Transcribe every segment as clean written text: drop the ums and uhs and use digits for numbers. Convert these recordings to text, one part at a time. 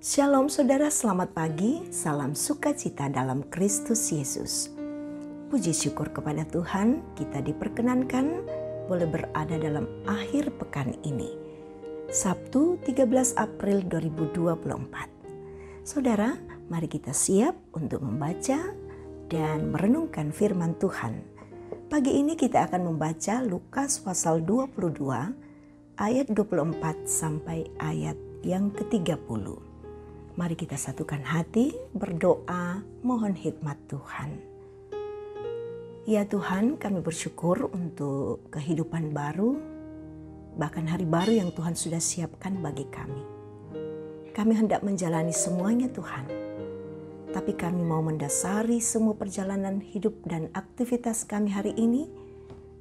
Shalom saudara, selamat pagi, salam sukacita dalam Kristus Yesus. Puji syukur kepada Tuhan, kita diperkenankan boleh berada dalam akhir pekan ini. Sabtu 13 April 2024. Saudara, mari kita siap untuk membaca dan merenungkan firman Tuhan. Pagi ini kita akan membaca Lukas pasal 22 ayat 24 sampai ayat yang ke-30. Mari kita satukan hati, berdoa, mohon hikmat Tuhan. Ya Tuhan, kami bersyukur untuk kehidupan baru, bahkan hari baru yang Tuhan sudah siapkan bagi kami. Kami hendak menjalani semuanya Tuhan, tapi kami mau mendasari semua perjalanan hidup dan aktivitas kami hari ini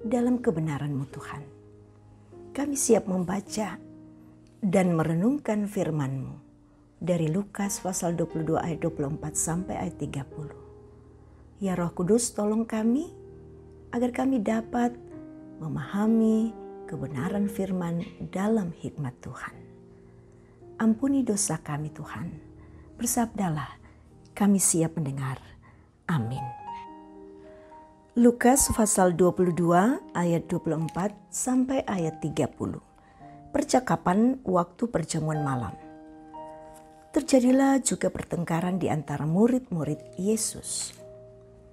dalam kebenaran-Mu Tuhan. Kami siap membaca dan merenungkan firman-Mu. Dari Lukas pasal 22 ayat 24 sampai ayat 30. Ya Roh Kudus, tolong kami agar kami dapat memahami kebenaran firman dalam hikmat Tuhan. Ampuni dosa kami Tuhan. Bersabdalah, kami siap mendengar. Amin. Lukas pasal 22 ayat 24 sampai ayat 30. Percakapan waktu perjamuan malam. Terjadilah juga pertengkaran di antara murid-murid Yesus.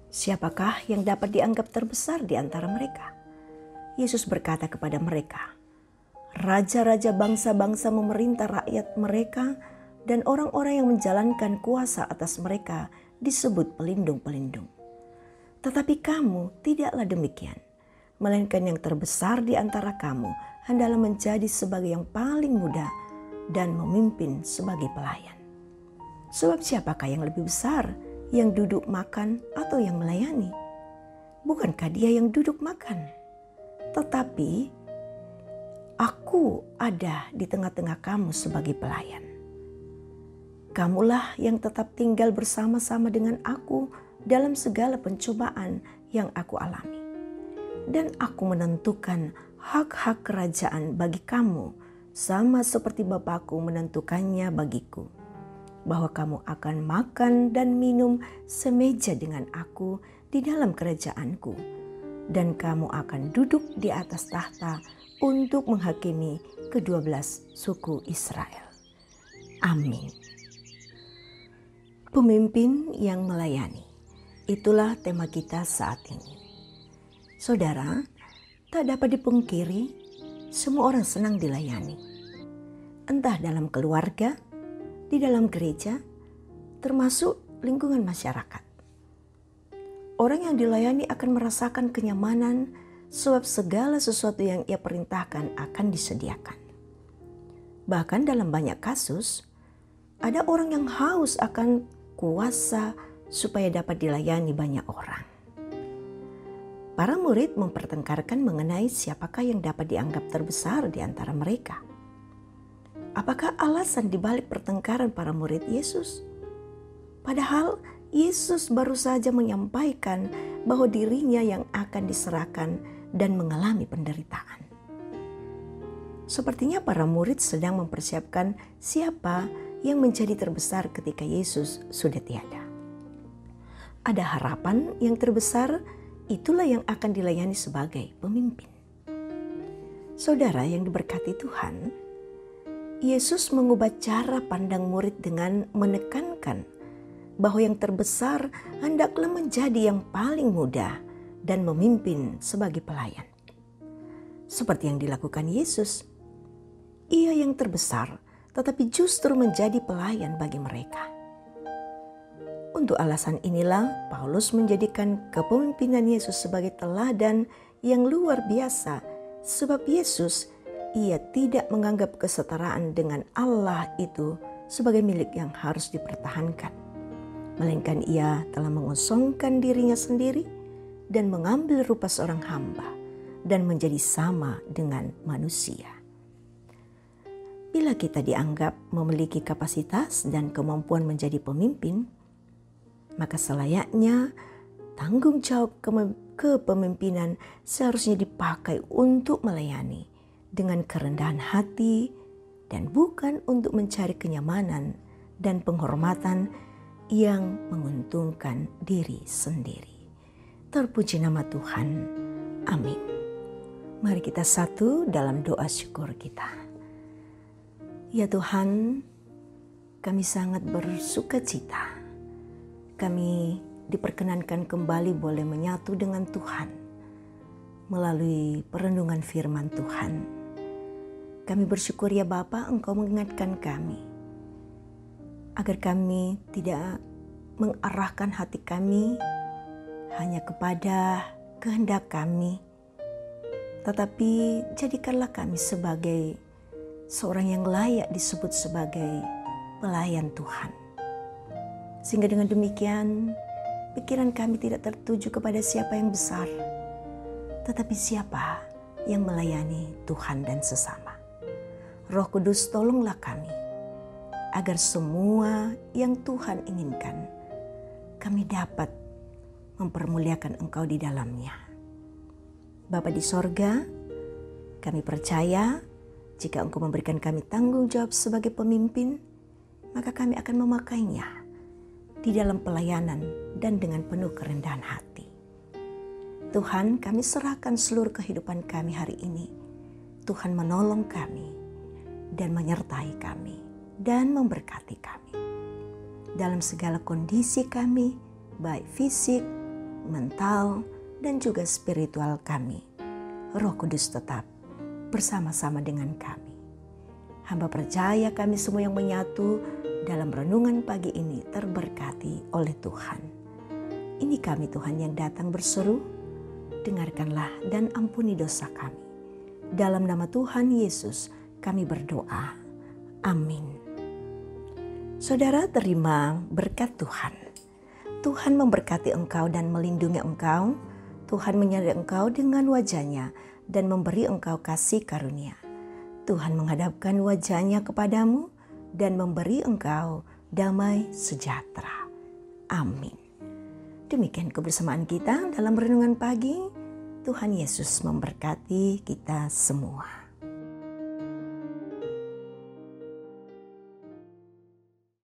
Siapakah yang dapat dianggap terbesar di antara mereka? Yesus berkata kepada mereka, raja-raja bangsa-bangsa memerintah rakyat mereka dan orang-orang yang menjalankan kuasa atas mereka disebut pelindung-pelindung. Tetapi kamu tidaklah demikian, melainkan yang terbesar di antara kamu hendaklah menjadi sebagai yang paling muda dan memimpin sebagai pelayan. Sebab siapakah yang lebih besar, yang duduk makan atau yang melayani? Bukankah dia yang duduk makan? Tetapi aku ada di tengah-tengah kamu sebagai pelayan. Kamulah yang tetap tinggal bersama-sama dengan aku dalam segala pencobaan yang aku alami. Dan aku menentukan hak-hak kerajaan bagi kamu, sama seperti Bapakku menentukannya bagiku, bahwa kamu akan makan dan minum semeja dengan aku di dalam kerajaanku, dan kamu akan duduk di atas tahta untuk menghakimi ke-12 suku Israel. Amin. Pemimpin yang melayani, itulah tema kita saat ini. Saudara, tak dapat dipungkiri, semua orang senang dilayani. Entah dalam keluarga, di dalam gereja, termasuk lingkungan masyarakat. Orang yang dilayani akan merasakan kenyamanan sebab segala sesuatu yang ia perintahkan akan disediakan. Bahkan dalam banyak kasus, ada orang yang haus akan kuasa supaya dapat dilayani banyak orang. Para murid mempertengkarkan mengenai siapakah yang dapat dianggap terbesar di antara mereka. Apakah alasan dibalik pertengkaran para murid Yesus? Padahal Yesus baru saja menyampaikan bahwa dirinya yang akan diserahkan dan mengalami penderitaan. Sepertinya para murid sedang mempersiapkan siapa yang menjadi terbesar ketika Yesus sudah tiada. Ada harapan yang terbesar, itulah yang akan dilayani sebagai pemimpin. Saudara yang diberkati Tuhan, Yesus mengubah cara pandang murid dengan menekankan bahwa yang terbesar hendaklah menjadi yang paling muda dan memimpin sebagai pelayan. Seperti yang dilakukan Yesus, ia yang terbesar tetapi justru menjadi pelayan bagi mereka. Untuk alasan inilah Paulus menjadikan kepemimpinan Yesus sebagai teladan yang luar biasa, sebab Yesus ia tidak menganggap kesetaraan dengan Allah itu sebagai milik yang harus dipertahankan. Melainkan ia telah mengosongkan dirinya sendiri dan mengambil rupa seorang hamba dan menjadi sama dengan manusia. Bila kita dianggap memiliki kapasitas dan kemampuan menjadi pemimpin, maka selayaknya tanggung jawab kepemimpinan seharusnya dipakai untuk melayani dengan kerendahan hati dan bukan untuk mencari kenyamanan dan penghormatan yang menguntungkan diri sendiri. Terpuji nama Tuhan. Amin. Mari kita satu dalam doa syukur kita. Ya Tuhan, kami sangat bersuka cita. Kami diperkenankan kembali boleh menyatu dengan Tuhan melalui perenungan firman Tuhan. Kami bersyukur ya Bapa, Engkau mengingatkan kami agar kami tidak mengarahkan hati kami hanya kepada kehendak kami, tetapi jadikanlah kami sebagai seorang yang layak disebut sebagai pelayan Tuhan. Sehingga dengan demikian pikiran kami tidak tertuju kepada siapa yang besar, tetapi siapa yang melayani Tuhan dan sesama. Roh Kudus, tolonglah kami agar semua yang Tuhan inginkan kami dapat mempermuliakan Engkau di dalamnya. Bapa di sorga, kami percaya jika Engkau memberikan kami tanggung jawab sebagai pemimpin, maka kami akan memakainya di dalam pelayanan dan dengan penuh kerendahan hati. Tuhan, kami serahkan seluruh kehidupan kami hari ini. Tuhan menolong kami dan menyertai kami dan memberkati kami dalam segala kondisi kami, baik fisik, mental, dan juga spiritual kami. Roh Kudus tetap bersama-sama dengan kami. Hamba percaya kami semua yang menyatu dalam renungan pagi ini terberkati oleh Tuhan. Ini kami Tuhan yang datang berseru, dengarkanlah dan ampuni dosa kami. Dalam nama Tuhan Yesus kami berdoa. Amin. Saudara, terima berkat Tuhan. Tuhan memberkati engkau dan melindungi engkau. Tuhan menyertai engkau dengan wajah-Nya dan memberi engkau kasih karunia. Tuhan menghadapkan wajah-Nya kepadamu dan memberi engkau damai sejahtera. Amin. Demikian kebersamaan kita dalam renungan pagi. Tuhan Yesus memberkati kita semua.